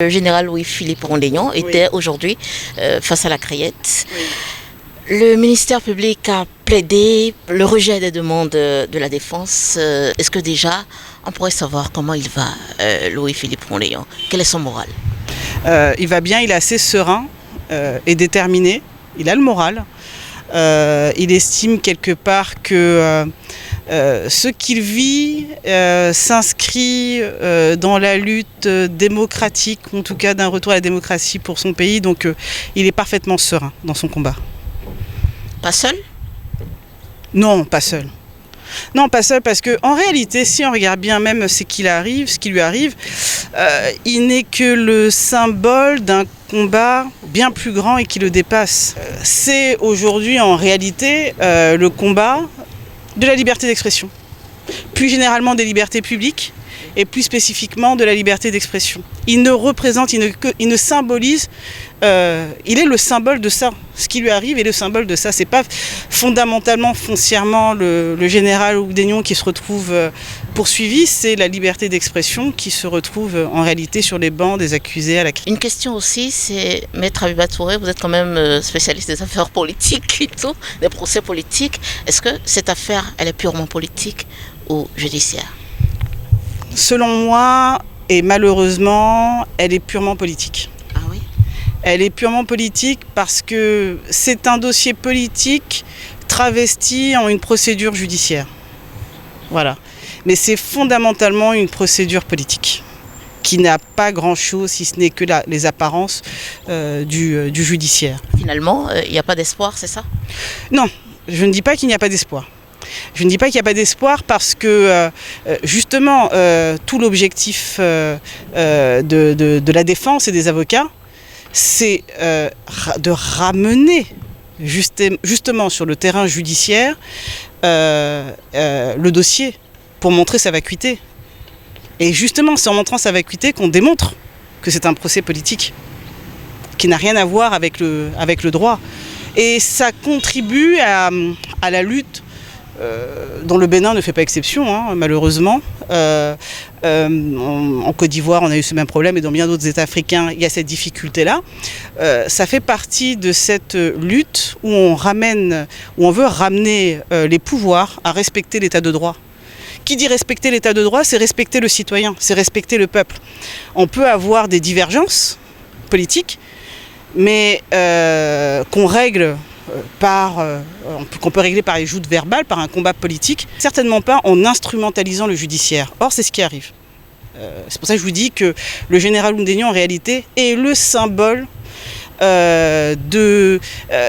Le général Louis-Philippe Rondénion était aujourd'hui face à la Crayette. Oui. Le ministère public a plaidé le rejet des demandes de la défense. Est-ce que déjà, on pourrait savoir comment il va, Louis-Philippe Rondénion? Quel est son moral? Il va bien, il est assez serein et déterminé. Il a le moral. Il estime quelque part que ce qu'il vit s'inscrit dans la lutte démocratique, en tout cas d'un retour à la démocratie pour son pays. Donc il est parfaitement serein dans son combat. Pas seul? Non, pas seul. Non, pas seul, parce qu'en réalité, si on regarde bien même ce qui lui arrive, il n'est que le symbole d'un combat bien plus grand et qui le dépasse. C'est aujourd'hui en réalité le combat de la liberté d'expression, plus généralement des libertés publiques et plus spécifiquement de la liberté d'expression. Il ne représente, il ne symbolise, il est le symbole de ça. Ce qui lui arrive est le symbole de ça. C'est pas fondamentalement, foncièrement le général Rondénion qui se retrouve poursuivi, c'est la liberté d'expression qui se retrouve en réalité sur les bancs des accusés à la CRI. Une question aussi, c'est, Maître Abiba Touré, vous êtes quand même spécialiste des affaires politiques et tout, des procès politiques. Est-ce que cette affaire, elle est purement politique ou judiciaire? Selon moi, et malheureusement, elle est purement politique. Ah oui? Elle est purement politique parce que c'est un dossier politique travesti en une procédure judiciaire. Voilà. Mais c'est fondamentalement une procédure politique qui n'a pas grand-chose, si ce n'est que les apparences du judiciaire. Finalement, il n'y a pas d'espoir, c'est ça? Non, je ne dis pas qu'il n'y a pas d'espoir. Je ne dis pas qu'il n'y a pas d'espoir parce que justement tout l'objectif de la défense et des avocats, c'est de ramener justement sur le terrain judiciaire le dossier pour montrer sa vacuité. Et justement, c'est en montrant sa vacuité qu'on démontre que c'est un procès politique qui n'a rien à voir avec le droit. Et ça contribue à la lutte dont le Bénin ne fait pas exception, hein, malheureusement. En Côte d'Ivoire, on a eu ce même problème, et dans bien d'autres États africains, il y a cette difficulté-là. Ça fait partie de cette lutte où on veut ramener les pouvoirs à respecter l'état de droit. Qui dit respecter l'état de droit, c'est respecter le citoyen, c'est respecter le peuple. On peut avoir des divergences politiques, mais qu'on règle qu'on peut régler par les joutes verbales, par un combat politique, certainement pas en instrumentalisant le judiciaire. Or, c'est ce qui arrive. C'est pour ça que je vous dis que le général Rondénion, en réalité, est le symbole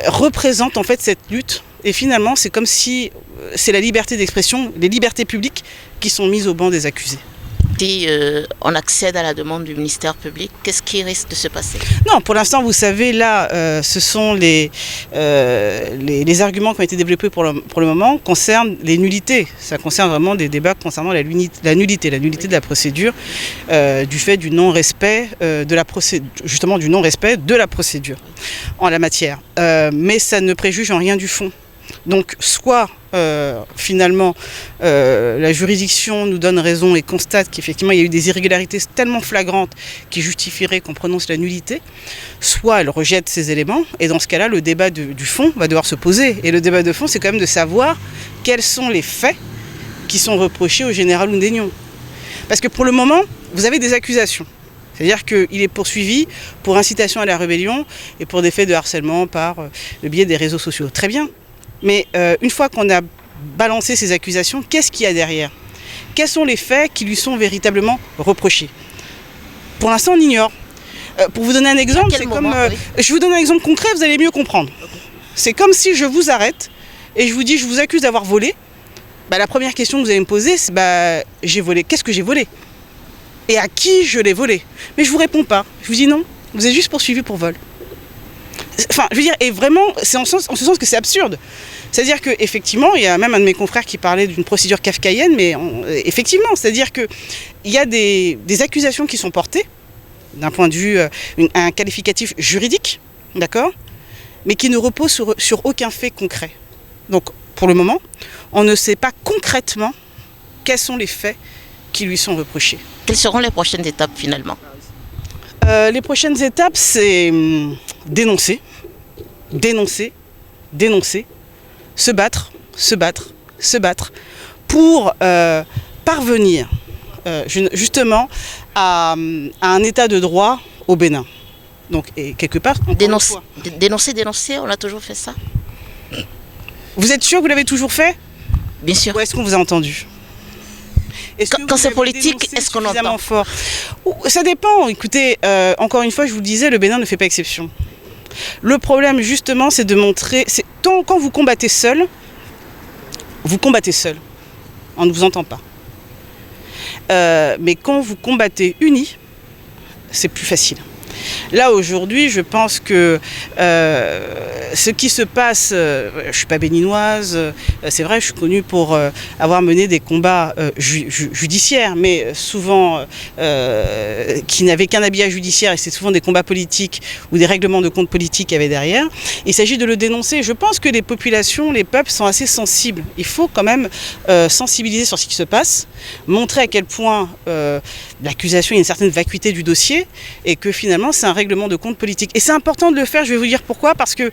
représente en fait cette lutte. Et finalement, c'est comme si c'est la liberté d'expression, les libertés publiques qui sont mises au banc des accusés. Si on accède à la demande du ministère public, qu'est-ce qui risque de se passer? Non, pour l'instant, vous savez, là, ce sont les arguments qui ont été développés pour le moment concernent les nullités. Ça concerne vraiment des débats concernant la nullité de la procédure, du fait du non-respect justement du non-respect de la procédure en la matière. Mais ça ne préjuge en rien du fond. Donc, soit finalement la juridiction nous donne raison et constate qu'effectivement il y a eu des irrégularités tellement flagrantes qui justifieraient qu'on prononce la nullité, soit elle rejette ces éléments, et dans ce cas-là, le débat du fond va devoir se poser. Et le débat de fond, c'est quand même de savoir quels sont les faits qui sont reprochés au général Rondénion. Parce que pour le moment, vous avez des accusations. C'est-à-dire qu'il est poursuivi pour incitation à la rébellion et pour des faits de harcèlement par le biais des réseaux sociaux. Très bien. Mais une fois qu'on a balancé ces accusations, qu'est-ce qu'il y a derrière? Quels sont les faits qui lui sont véritablement reprochés? Pour l'instant, on ignore. Pour vous donner un exemple, je vous donne un exemple concret, vous allez mieux comprendre. Okay. C'est comme si je vous arrête et je vous dis, je vous accuse d'avoir volé. La première question que vous allez me poser, c'est j'ai volé. Qu'est-ce que j'ai volé? Et à qui je l'ai volé? Mais je ne vous réponds pas. Je vous dis non, vous êtes juste poursuivi pour vol. Enfin, je veux dire, et vraiment, c'est en ce sens que c'est absurde. C'est-à-dire qu'effectivement, il y a même un de mes confrères qui parlait d'une procédure kafkaïenne, mais effectivement, c'est-à-dire qu'il y a des accusations qui sont portées, d'un point de vue, un qualificatif juridique, d'accord, mais qui ne reposent sur aucun fait concret. Donc, pour le moment, on ne sait pas concrètement quels sont les faits qui lui sont reprochés. Quelles seront les prochaines étapes finalement? Les prochaines étapes, c'est dénoncer, dénoncer, dénoncer, se battre, se battre, se battre pour parvenir justement à un état de droit au Bénin. Donc, et quelque part, dénoncer, on a toujours fait ça. Vous êtes sûr que vous l'avez toujours fait? Bien sûr. Ou est-ce qu'on vous a entendu? Quand c'est politique, est-ce qu'on entend fort? Ça dépend. Écoutez, encore une fois, je vous le disais, le Bénin ne fait pas exception. Le problème, justement, c'est de montrer... Quand vous combattez seul, on ne vous entend pas. Mais quand vous combattez unis, c'est plus facile. Là, aujourd'hui, je pense que ce qui se passe, je ne suis pas béninoise, c'est vrai, je suis connue pour avoir mené des combats judiciaires, mais souvent qui n'avaient qu'un habillage judiciaire, et c'est souvent des combats politiques ou des règlements de compte politiques qu'il y avait derrière. Il s'agit de le dénoncer. Je pense que les populations, les peuples sont assez sensibles. Il faut quand même sensibiliser sur ce qui se passe, montrer à quel point l'accusation, il y a une certaine vacuité du dossier, et que finalement, c'est un règlement de compte politique. Et c'est important de le faire, je vais vous dire pourquoi, parce que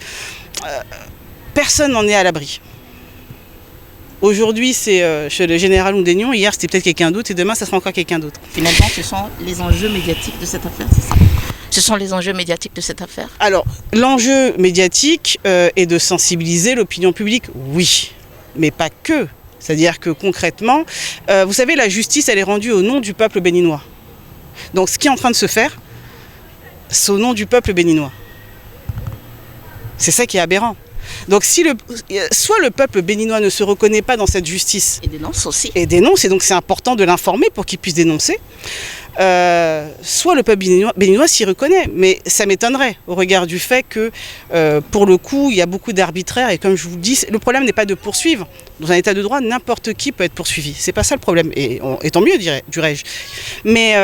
personne n'en est à l'abri. Aujourd'hui, c'est chez le général Oudénion, hier c'était peut-être quelqu'un d'autre, et demain ça sera encore quelqu'un d'autre. Finalement, ce sont les enjeux médiatiques de cette affaire, c'est ça? Ce sont les enjeux médiatiques de cette affaire? Alors, l'enjeu médiatique est de sensibiliser l'opinion publique, oui, mais pas que. C'est-à-dire que concrètement, vous savez, la justice, elle est rendue au nom du peuple béninois. Donc ce qui est en train de se faire, c'est au nom du peuple béninois. C'est ça qui est aberrant. Donc soit le peuple béninois ne se reconnaît pas dans cette justice. Et dénonce aussi. Et dénonce, et donc c'est important de l'informer pour qu'il puisse dénoncer. Soit le peuple béninois s'y reconnaît, mais ça m'étonnerait au regard du fait que pour le coup il y a beaucoup d'arbitraire, et comme je vous le dis, le problème n'est pas de poursuivre. Dans un état de droit, n'importe qui peut être poursuivi, c'est pas ça le problème, et tant mieux dirais-je. Mais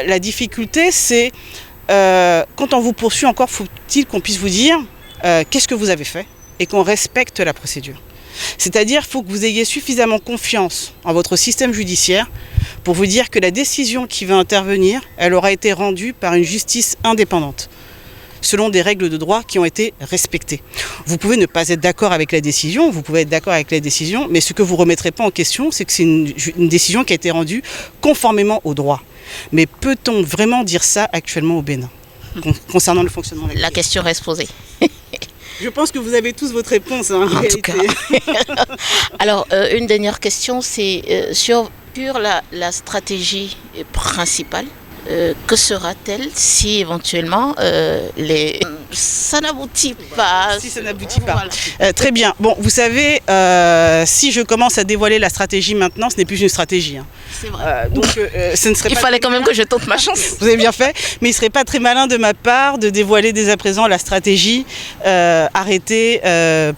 la difficulté, c'est quand on vous poursuit, encore faut-il qu'on puisse vous dire qu'est-ce que vous avez fait, et qu'on respecte la procédure. C'est-à-dire qu'il faut que vous ayez suffisamment confiance en votre système judiciaire pour vous dire que la décision qui va intervenir, elle aura été rendue par une justice indépendante, selon des règles de droit qui ont été respectées. Vous pouvez ne pas être d'accord avec la décision, vous pouvez être d'accord avec la décision, mais ce que vous ne remettrez pas en question, c'est que c'est une décision qui a été rendue conformément au droit. Mais peut-on vraiment dire ça actuellement au Bénin, concernant le fonctionnement de la question reste posée. Je pense que vous avez tous votre réponse, hein, en tout cas. Alors, une dernière question, c'est sur la stratégie principale. Que sera-t-elle si éventuellement ça n'aboutit pas? Si ça n'aboutit pas. Voilà. Très bien. Bon, vous savez, si je commence à dévoiler la stratégie maintenant, ce n'est plus une stratégie. Hein. C'est vrai. Donc, ce ne serait il pas fallait quand même que je tente ma chance. Vous avez bien fait, mais il ne serait pas très malin de ma part de dévoiler dès à présent la stratégie arrêtée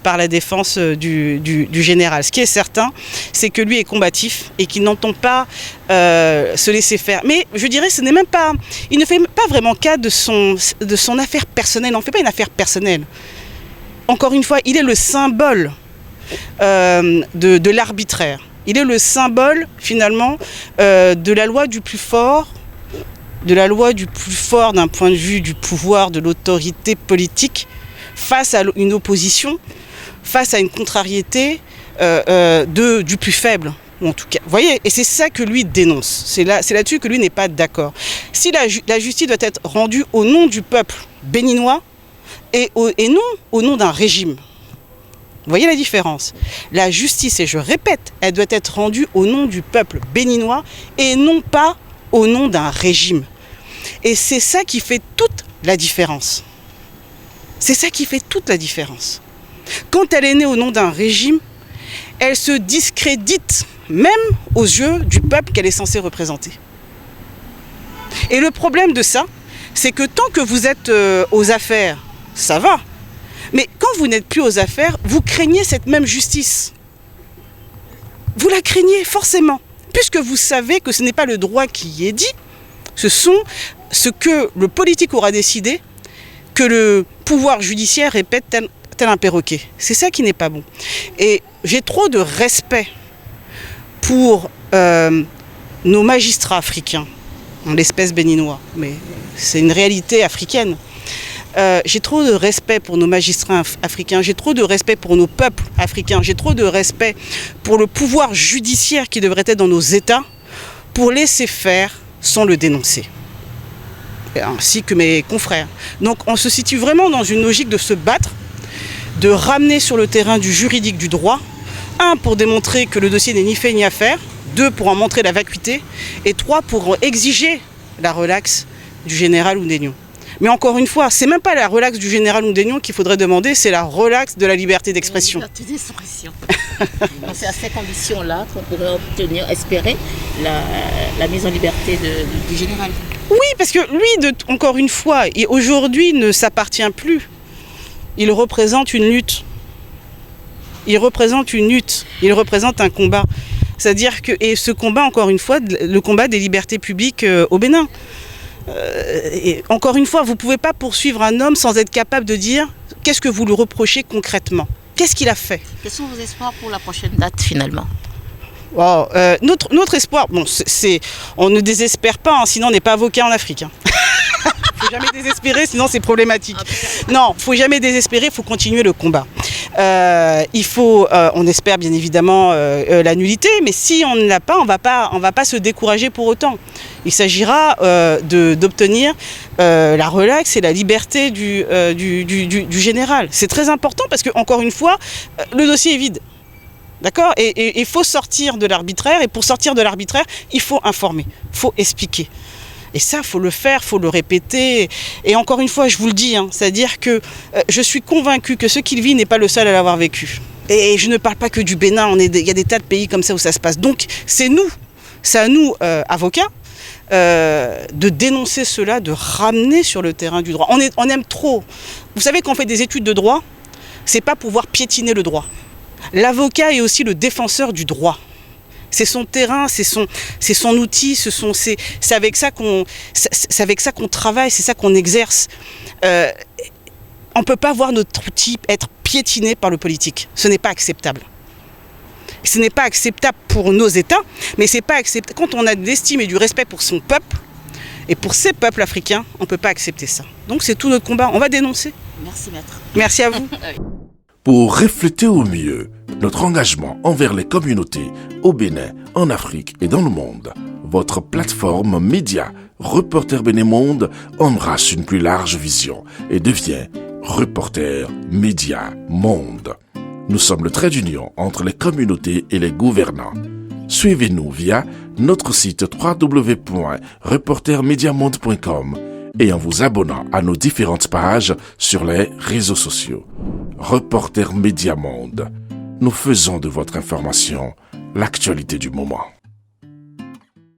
par la défense du général. Ce qui est certain, c'est que lui est combatif et qu'il n'entend pas se laisser faire. Mais je dirais, ce n'est même pas, il ne fait pas vraiment cas de son affaire personnelle. On ne fait pas une affaire personnelle. Encore une fois, il est le symbole de l'arbitraire. Il est le symbole, finalement, de la loi du plus fort, d'un point de vue du pouvoir, de l'autorité politique, face à une opposition, face à une contrariété du plus faible. En tout cas, vous voyez, et c'est ça que lui dénonce. C'est là-dessus que lui n'est pas d'accord. Si la justice doit être rendue au nom du peuple béninois et non au nom d'un régime. Vous voyez la différence? La justice, et je répète, elle doit être rendue au nom du peuple béninois et non pas au nom d'un régime. Et c'est ça qui fait toute la différence. C'est ça qui fait toute la différence. Quand elle est née au nom d'un régime, elle se discrédite même aux yeux du peuple qu'elle est censée représenter. Et le problème de ça, c'est que tant que vous êtes aux affaires, ça va. Mais quand vous n'êtes plus aux affaires, vous craignez cette même justice. Vous la craignez forcément, puisque vous savez que ce n'est pas le droit qui y est dit, ce sont ce que le politique aura décidé, que le pouvoir judiciaire répète tel un perroquet. C'est ça qui n'est pas bon. Et j'ai trop de respect pour nos magistrats africains, en l'espèce béninois, mais c'est une réalité africaine. J'ai trop de respect pour nos magistrats africains, j'ai trop de respect pour nos peuples africains, j'ai trop de respect pour le pouvoir judiciaire qui devrait être dans nos États pour laisser faire sans le dénoncer, ainsi que mes confrères. Donc on se situe vraiment dans une logique de se battre, de ramener sur le terrain du juridique, du droit, 1 pour démontrer que le dossier n'est ni fait ni à faire, 2 pour en montrer la vacuité, et 3 pour exiger la relaxe du général Oundénion. Mais encore une fois, c'est même pas la relaxe du général Oundénion qu'il faudrait demander, c'est la relaxe de la liberté d'expression. La liberté d'expression. C'est à ces conditions-là qu'on pourrait espérer la mise en liberté du général. Oui, parce que lui, encore une fois, aujourd'hui ne s'appartient plus. Il représente une lutte. Il représente une lutte. Il représente un combat. C'est-à-dire que, et ce combat, encore une fois, le combat des libertés publiques au Bénin. Et encore une fois, vous ne pouvez pas poursuivre un homme sans être capable de dire qu'est-ce que vous lui reprochez concrètement. Qu'est-ce qu'il a fait? Quels sont vos espoirs pour la prochaine date finalement? Wow, notre espoir, bon, on ne désespère pas, hein, sinon on n'est pas avocat en Afrique. Hein. Faut jamais désespérer, sinon c'est problématique. Non, faut jamais désespérer, il faut continuer le combat. On espère bien évidemment la nullité, mais si on ne l'a pas, on va pas se décourager pour autant. Il s'agira d'obtenir la relaxe et la liberté du général. C'est très important parce que, encore une fois, le dossier est vide. D'accord ? Et il faut sortir de l'arbitraire, et pour sortir de l'arbitraire, il faut informer, il faut expliquer. Et ça, il faut le faire, il faut le répéter. Et encore une fois, je vous le dis, hein, c'est-à-dire que je suis convaincue que ce qu'il vit n'est pas le seul à l'avoir vécu. Et je ne parle pas que du Bénin, il y a des tas de pays comme ça où ça se passe. Donc, c'est à nous, avocats, de dénoncer cela, de ramener sur le terrain du droit. On aime trop. Vous savez, quand on fait des études de droit, c'est pas pouvoir piétiner le droit. L'avocat est aussi le défenseur du droit. C'est son terrain, c'est son outil, c'est avec ça qu'on travaille, c'est ça qu'on exerce. On ne peut pas voir notre outil être piétiné par le politique. Ce n'est pas acceptable. Ce n'est pas acceptable pour nos États, mais c'est pas acceptable. Quand on a de l'estime et du respect pour son peuple, et pour ces peuples africains, on ne peut pas accepter ça. Donc c'est tout notre combat. On va dénoncer. Merci maître. Merci à vous. Pour refléter au mieux notre engagement envers les communautés au Bénin, en Afrique et dans le monde, votre plateforme média Reporter Bénin Monde embrasse une plus large vision et devient Reporter Média Monde. Nous sommes le trait d'union entre les communautés et les gouvernants. Suivez-nous via notre site www.reportermediamonde.com et en vous abonnant à nos différentes pages sur les réseaux sociaux. Reporter Média Monde. Nous faisons de votre information l'actualité du moment.